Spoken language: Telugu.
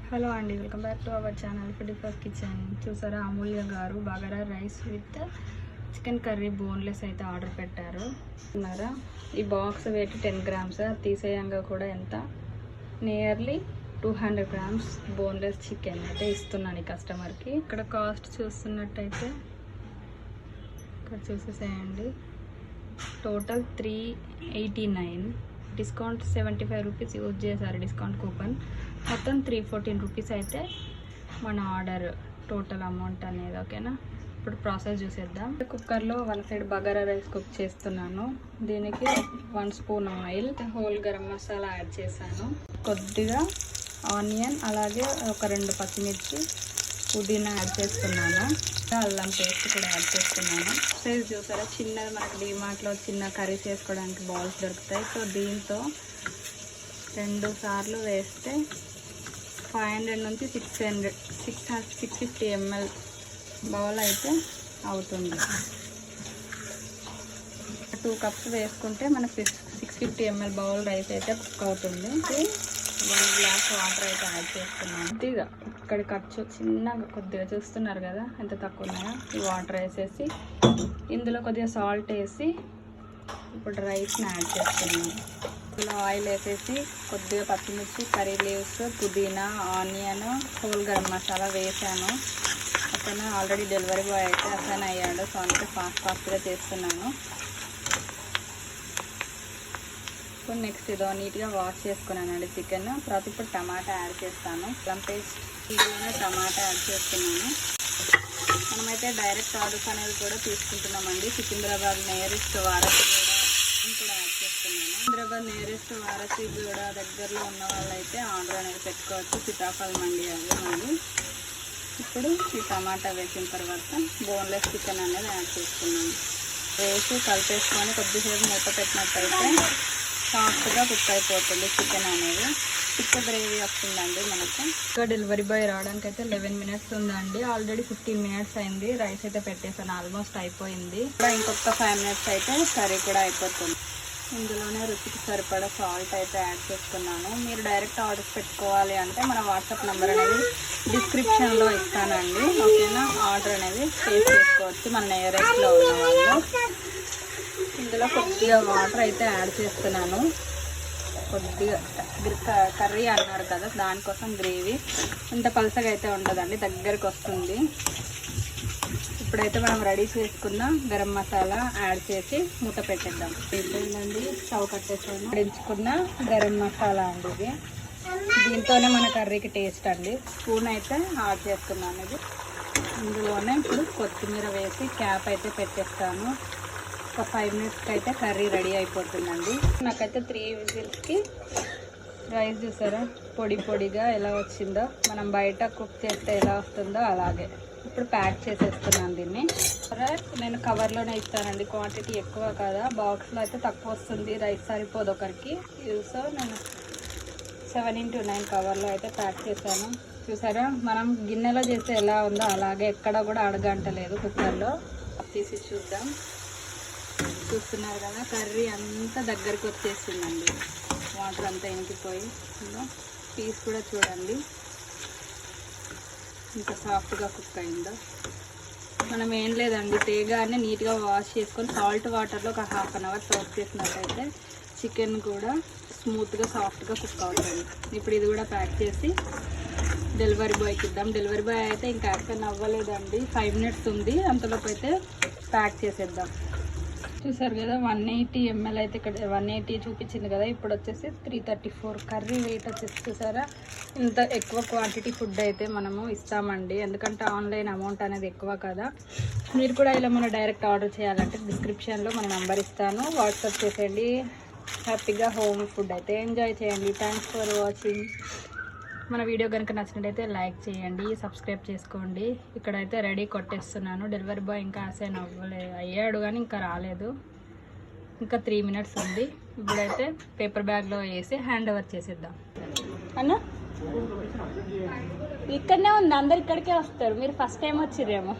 హలో అండి, welcome back to our channel food for kitchen. చూసారా, అమూల్య గారు bagara rice with chicken curry boneless అయితే ఆర్డర్ పెట్టారు. ఉన్నారా, ఈ బాక్స్ వెయిట్ 10 grams, తీసేయంగా కూడా ఎంత నియర్లీ 200 grams బోన్లెస్ చికెన్ అయితే ఇస్తున్నాను ఈ కస్టమర్కి. ఇక్కడ కాస్ట్ చూస్తున్నట్టయితే ఇక్కడ చూసేసేయండి, టోటల్ 389, డిస్కౌంట్ 75 రూపీస్ యూజ్ చేశారు, డిస్కౌంట్ కూపన్. మొత్తం 314 రూపీస్ అయితే మన ఆర్డర్ టోటల్ అమౌంట్ అనేది. ఓకేనా, ఇప్పుడు ప్రాసెస్ చూసేద్దాం. కుక్కర్లో 1 side బగారా రైస్ కుక్ చేస్తున్నాను. దీనికి 1 spoon oil, whole garam masala add చేశాను, కొద్దిగా ఆనియన్, అలాగే ఒక 2 పచ్చిమిర్చి, పుదీనా యాడ్ చేస్తున్నాను, అల్లం పేస్ట్ కూడా యాడ్ చేస్తున్నాను. సైజ్ చూసారా, చిన్నది మనకి డిమార్ట్లో చిన్న కర్రీ చేసుకోవడానికి బౌల్స్ దొరుకుతాయి. సో దీంతో 2 సార్లు వేస్తే 500 నుంచి 650 ml బౌల్ అయితే అవుతుంది. 2 cups వేసుకుంటే మనకి 650 ml బౌల్ రైస్ అయితే కుక్ అవుతుంది. 1 గ్లాస్ వాటర్ అయితే యాడ్ చేస్తున్నాను. కొద్దిగా ఇక్కడ ఖర్చు చిన్నగా కొద్దిగా చూస్తున్నారు కదా ఎంత తక్కువ ఉన్నాయో. ఈ వాటర్ వేసేసి ఇందులో కొద్దిగా సాల్ట్ వేసి ఇప్పుడు రైస్ని యాడ్ చేస్తున్నాను. ఇందులో ఆయిల్ వేసేసి కొద్దిగా పచ్చిమిర్చి, కర్రీ లీవ్స్, పుదీనా, ఆనియన్, హోల్ గరం మసాలా వేసాను. అతను ఆల్రెడీ డెలివరీ బాయ్ అయితే అతను అయ్యాడు, సో అందుకే ఫాస్ట్గా చేస్తున్నాను. ఇప్పుడు నెక్స్ట్ ఇదో నీట్గా వాష్ చేసుకున్నానండి చికెన్. తర్వాత ఇప్పుడు టమాటా యాడ్ చేస్తాను, అల్లం పేస్ట్, ఇదిగా టమాటా యాడ్ చేస్తున్నాను. మనమైతే డైరెక్ట్ ఆర్డర్స్ అనేది కూడా తీసుకుంటున్నామండి. సికింద్రాబాద్ నియరెస్ట్ వారసి కూడా యాడ్ చేస్తున్నాను. సికింద్రాబాద్ నియరెస్ట్ వారసి కూడా దగ్గరలో ఉన్న వాళ్ళైతే ఆర్డర్ అనేది పెట్టుకోవచ్చు. సీతాఫల్ మండి అది మండి. ఇప్పుడు ఈ టమాటా వేసిన తర్వాత బోన్లెస్ చికెన్ అనేది యాడ్ చేస్తున్నాను. వేసి కలిపేసుకొని కొద్దిసేపు మూత పెట్టినట్టయితే సాఫ్ట్గా కుక్ అయిపోతుంది చికెన్ అనేది. చిక్క గ్రేవీ వస్తుందండి మనకు. ఇంకా డెలివరీ బాయ్ రావడానికి అయితే 11 minutes ఉందండి. ఆల్రెడీ 15 minutes అయింది. రైస్ అయితే పెట్టేసాను, ఆల్మోస్ట్ అయిపోయింది. ఇంకొక 5 minutes అయితే కర్రీ కూడా అయిపోతుంది. ఇందులోనే రుచికి సరిపడా సాల్ట్ అయితే యాడ్ చేసుకున్నాను. మీరు డైరెక్ట్ ఆర్డర్స్ పెట్టుకోవాలి అంటే మన వాట్సాప్ నెంబర్ అనేది డిస్క్రిప్షన్లో ఇస్తానండి. ఓకేనా, ఆర్డర్ అనేది ప్లేస్ చేసుకోవచ్చు మన నియరెస్ట్లో ఉన్న వాళ్ళు. ఇందులో కొద్దిగా వాటర్ అయితే యాడ్ చేస్తున్నాను. కొద్దిగా కర్రీ అన్నారు కదా, దానికోసం గ్రేవీ ఇంత పలసగా అయితే ఉండదండి, దగ్గరికి వస్తుంది. ఇప్పుడైతే మనం రెడీ చేసుకున్న గరం మసాలా యాడ్ చేసి మూత పెట్టేద్దాం. అయిపోయిందండి, స్టవ్ కట్టేసాను. పెంచుకున్న గరం మసాలా అండి ఇది. దీంతోనే మన కర్రీకి టేస్ట్ అండి. స్పూన్ అయితే యాడ్ చేసుకున్నాను. ఇది ఇందులోనే ఇప్పుడు కొత్తిమీర వేసి క్యాప్ అయితే పెట్టేస్తాను. ఒక 5 minutesకి అయితే కర్రీ రెడీ అయిపోతుందండి. నాకైతే 3 విజిల్స్కి రైస్ చూసారా పొడి పొడిగా ఎలా వచ్చిందో, మనం బయట కుక్ చేస్తే ఎలా వస్తుందో అలాగే. ఇప్పుడు ప్యాక్ చేసేస్తున్నాను దీన్ని. నేను కవర్లోనే ఇస్తానండి, క్వాంటిటీ ఎక్కువ కదా, బాక్స్లో అయితే తక్కువ వస్తుంది, రైస్ సరిపోదు ఒకరికి. సో నేను 7x9 కవర్లో అయితే ప్యాక్ చేశాను. చూసారా, మనం గిన్నెలో చేస్తే ఎలా ఉందో అలాగే, ఎక్కడ కూడా అడగంటలేదు కుక్కర్లో. తీసి చూద్దాం. చూస్తున్నారు కదా, కర్రీ అంతా దగ్గరికి వచ్చేసిందండి, వాటర్ అంతా ఇంకిపోయి. పీస్ కూడా చూడండి ఇంత సాఫ్ట్గా కుక్ అయిందో. మనం ఏం లేదండి, తేగానే నీట్గా వాష్ చేసుకొని సాల్ట్ వాటర్లో ఒక 1/2 hour సోక్ చేసినట్టయితే చికెన్ కూడా స్మూత్గా సాఫ్ట్గా కుక్ అవుతుంది. ఇప్పుడు ఇది కూడా ప్యాక్ చేసి డెలివరీ బాయ్కి ఇద్దాం. డెలివరీ బాయ్ అయితే ఇంకా యాక్షన్ అవ్వలేదండి, 5 minutes ఉంది, అంతలోపు అయితే ప్యాక్ చేసేద్దాం. చూసారు కదా, 180 ml అయితే ఇక్కడ 180 చూపించింది కదా, ఇప్పుడు వచ్చేసి 334. కర్రీ వెయిట్ వచ్చేసి చూసారా, ఇంత ఎక్కువ క్వాంటిటీ ఫుడ్ అయితే మనము ఇస్తామండి, ఎందుకంటే ఆన్లైన్ అమౌంట్ అనేది ఎక్కువ కదా. మీరు కూడా ఇలా మన డైరెక్ట్ ఆర్డర్ చేయాలంటే డిస్క్రిప్షన్లో మన నెంబర్ ఇస్తాను, వాట్సాప్ చేసేయండి. హ్యాపీగా హోమ్ ఫుడ్ అయితే ఎంజాయ్ చేయండి. Thanks for watching. మన వీడియో కనుక నచ్చినట్టయితే లైక్ చేయండి, సబ్స్క్రైబ్ చేసుకోండి. ఇక్కడైతే రెడీ కొట్టేస్తున్నాను. డెలివరీ బాయ్ ఇంకా అసైన్ అయ్యాడు కానీ ఇంకా రాలేదు, ఇంకా 3 minutes ఉంది. ఇప్పుడైతే పేపర్ బ్యాగ్లో వేసి హ్యాండ్ ఓవర్ చేసేద్దాం. అన్న ఇక్కడనే ఉంది, అందరు ఇక్కడికే వస్తారు, మీరు ఫస్ట్ టైం వచ్చిర్రేమో.